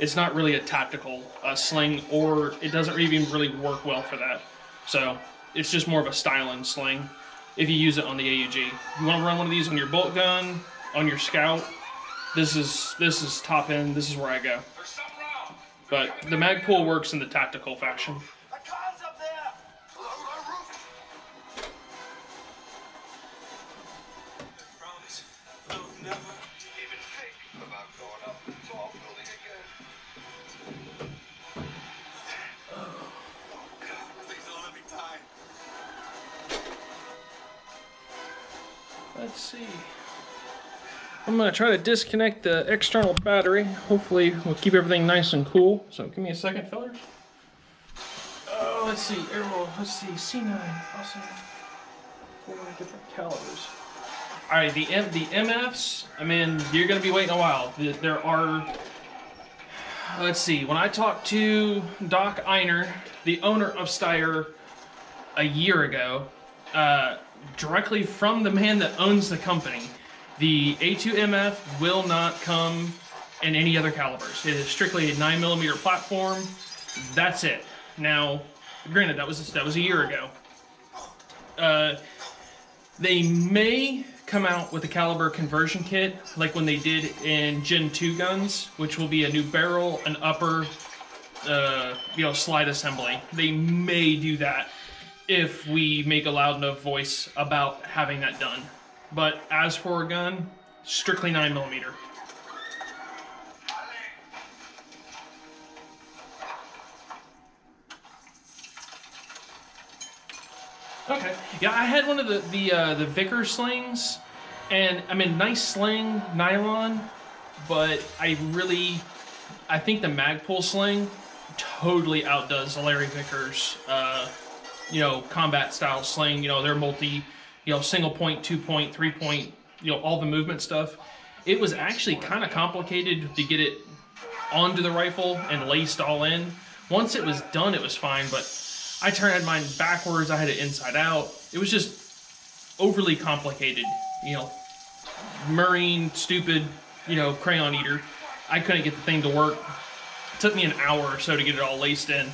It's not really a tactical sling, or it doesn't even really work well for that. So it's just more of a styling sling if you use it on the AUG. You want to run one of these on your bolt gun, on your Scout, this is top end, this is where I go. But the Magpul works in the tactical fashion. Let's see. I'm going to try to disconnect the external battery. Hopefully we'll keep everything nice and cool. So give me a second, fellas. Oh, let's see. Let's see. C9. Also 4 different calibers. Alright, the MFs, I mean, you're going to be waiting a while. There are... Let's see. When I talked to Doc Einer, the owner of Steyr, a year ago, directly from the man that owns the company, the A2MF will not come in any other calibers. It is strictly a 9mm platform. That's it. Now, granted, that was a year ago. They may come out with a caliber conversion kit, like when they did in Gen 2 guns, which will be a new barrel, an upper, slide assembly. They may do that if we make a loud enough voice about having that done. But as for a gun, strictly 9mm. Okay. Yeah, I had one of the Vickers slings, And I mean, nice sling, nylon, but I think the Magpul sling totally outdoes the Larry Vickers, you know, combat style sling. You know, they're multi, you know, single point, 2 point, 3 point, you know, all the movement stuff. It was actually kind of complicated to get it onto the rifle and laced all in. Once it was done, it was fine, but I had mine backwards, I had it inside out. It was just overly complicated, you know, Marine, stupid, you know, crayon eater. I couldn't get the thing to work. It took me an hour or so to get it all laced in.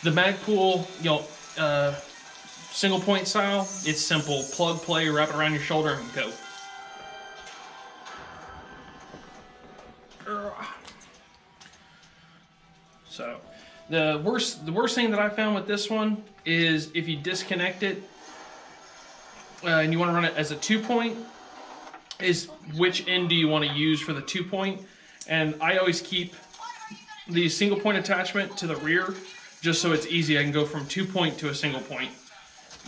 The Magpul, you know, single point style, it's simple. Plug, play, wrap it around your shoulder, and go. So, the worst thing that I found with this one is if you disconnect it and you want to run it as a 2 point, is which end do you want to use for the 2 point? And I always keep the single point attachment to the rear, just so it's easy. I can go from 2 point to a single point.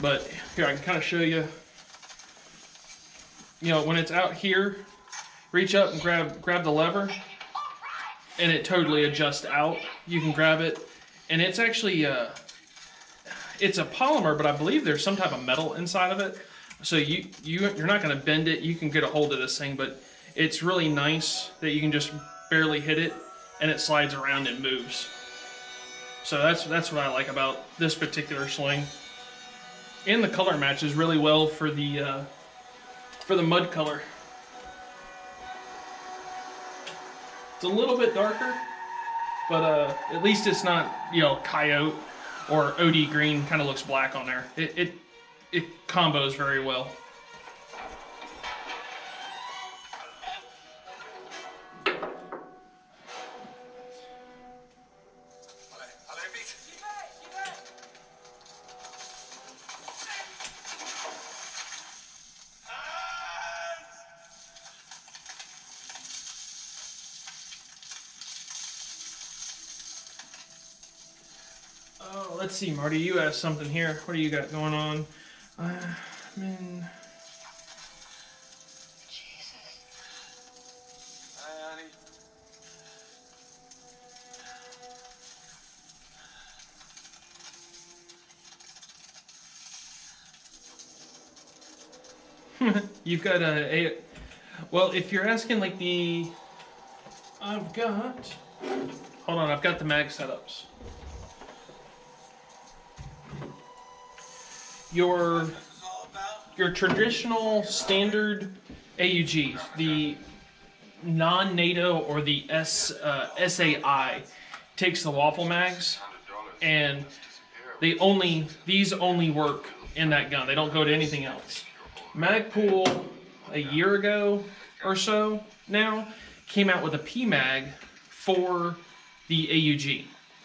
But here, I can kind of show you. You know, when it's out here, reach up and grab the lever, and it totally adjusts out. You can grab it, and it's actually it's a polymer, but I believe there's some type of metal inside of it. So you're not going to bend it. You can get a hold of this thing, but it's really nice that you can just barely hit it, and it slides around and moves. So that's what I like about this particular sling. And the color matches really well for the mud color. It's a little bit darker, but at least it's not, you know, coyote or OD green. Kind of looks black on there. It combos very well. Oh, let's see, Marty, you have something here. What do you got going on? Man. Jesus. Hi, honey. You've got a... Well, if you're asking like the... I've got... Hold on, I've got the mag setups. Your traditional standard AUGs, the non-NATO or the SAI, takes the waffle mags, and these only work in that gun. They don't go to anything else. Magpul, a year ago or so now, came out with a PMag for the AUG.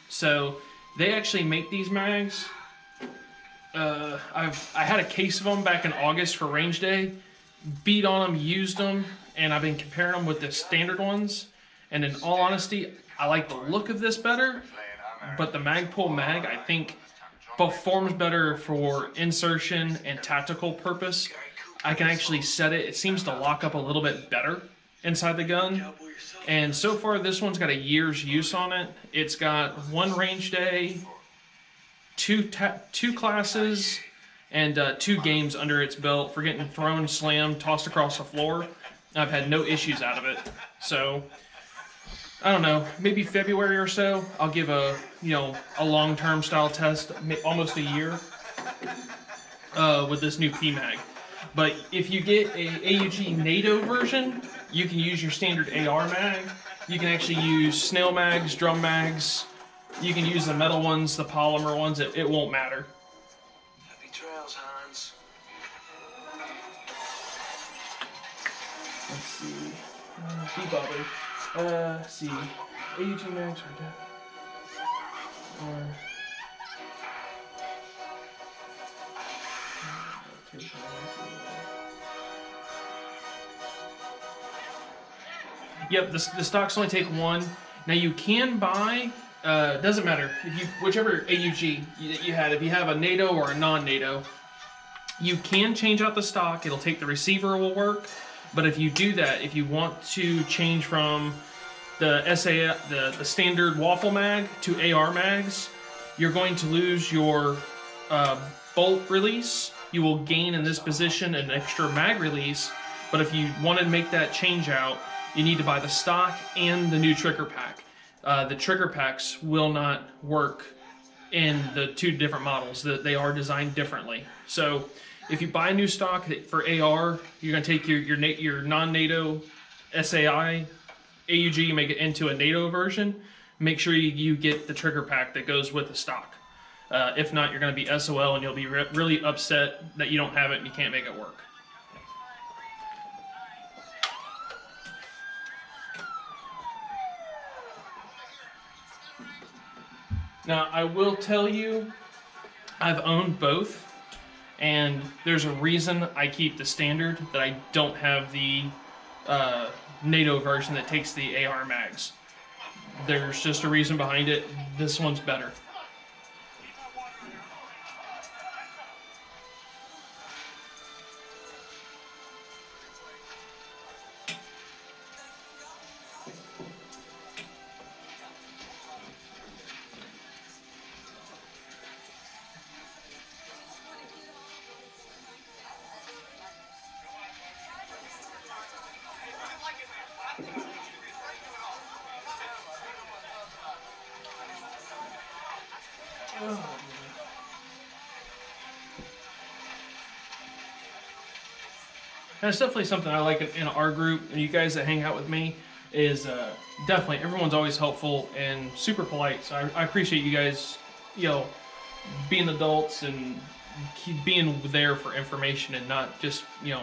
So they actually make these mags. I had a case of them back in August for range day, beat on them, used them, and I've been comparing them with the standard ones. And in all honesty, I like the look of this better, but the Magpul mag, I think, performs better for insertion and tactical purpose. I can actually set it. It seems to lock up a little bit better inside the gun. And so far, this one's got a year's use on it. It's got 1 range day, 2 classes, and 2 games under its belt for getting thrown, slammed, tossed across the floor. I've had no issues out of it. So, I don't know, maybe February or so, I'll give a long-term style test, almost a year, with this new PMag. But if you get a AUG NATO version, you can use your standard AR mag. You can actually use snail mags, drum mags. You can use the metal ones, the polymer ones. It won't matter. Happy trails, Hans. Let's see. Be bothered. Let's see. AUG mags are dead. Or... Yep, the stocks only take 1. Now you can buy, doesn't matter, whichever AUG that you had, if you have a NATO or a non-NATO, You can change out the stock. It'll take the receiver will work. But if you do that, if you want to change from the the standard waffle mag to AR mags, you're going to lose your bolt release. You will gain in this position an extra mag release. But if you want to make that change out, you need to buy the stock and the new trigger pack. The trigger packs will not work in the two different models. They are designed differently. So if you buy new stock for AR, you're going to take your non-NATO SAI AUG, make it into a NATO version. Make sure you get the trigger pack that goes with the stock. If not, you're going to be SOL and you'll be really upset that you don't have it and you can't make it work. Now, I will tell you, I've owned both, and there's a reason I keep the standard, that I don't have the NATO version that takes the AR mags. There's just a reason behind it. This one's better. That's definitely something I like in our group, and you guys that hang out with me, is definitely everyone's always helpful and super polite. So I appreciate you guys, you know, being adults and being there for information and not just, you know,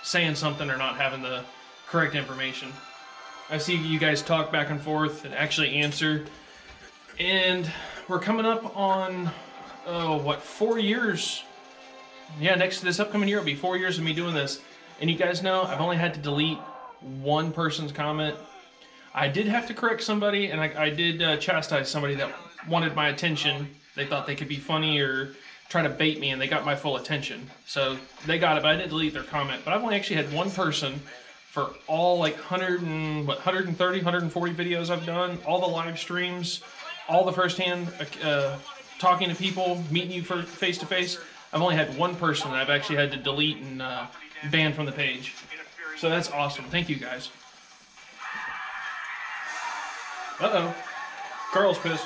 saying something or not having the correct information. I see you guys talk back and forth and actually answer, and we're coming up on what, 4 years? Yeah, next to this upcoming year will be 4 years of me doing this. And you guys know, I've only had to delete one person's comment. I did have to correct somebody, and I did chastise somebody that wanted my attention. They thought they could be funny or try to bait me, and they got my full attention. So they got it, but I didn't delete their comment. But I've only actually had one person for all like 130, 140 videos I've done, all the live streams, all the firsthand talking to people, meeting you face to face. I've only had one person that I've actually had to delete and ban from the page. So that's awesome. Thank you guys. Uh-oh. Carl's pissed.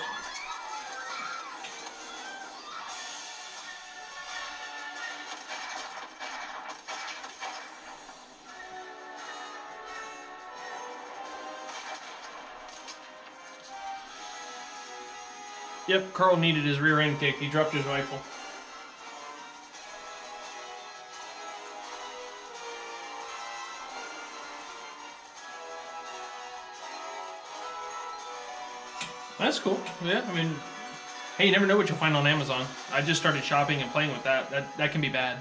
Yep, Carl needed his rear end kicked. He dropped his rifle. That's cool. Yeah, I mean, hey, you never know what you'll find on Amazon. I just started shopping and playing with that. That can be bad.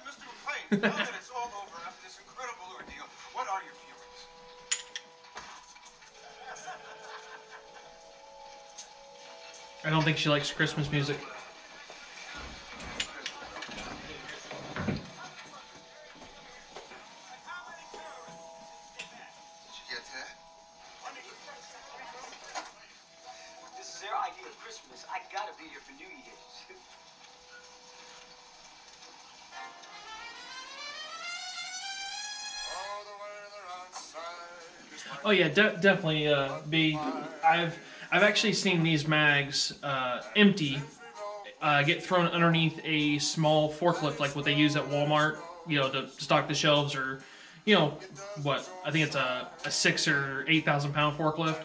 Mr. McClane, now that it's all over after this incredible ordeal, what are your feelings? I don't think she likes Christmas music. This is their idea of Christmas. I gotta be here for New Year's. Oh yeah, definitely. B. I've actually seen these mags empty, get thrown underneath a small forklift, like what they use at Walmart, you know, to stock the shelves, or, you know, what I think it's a 6,000 or 8,000 pound forklift.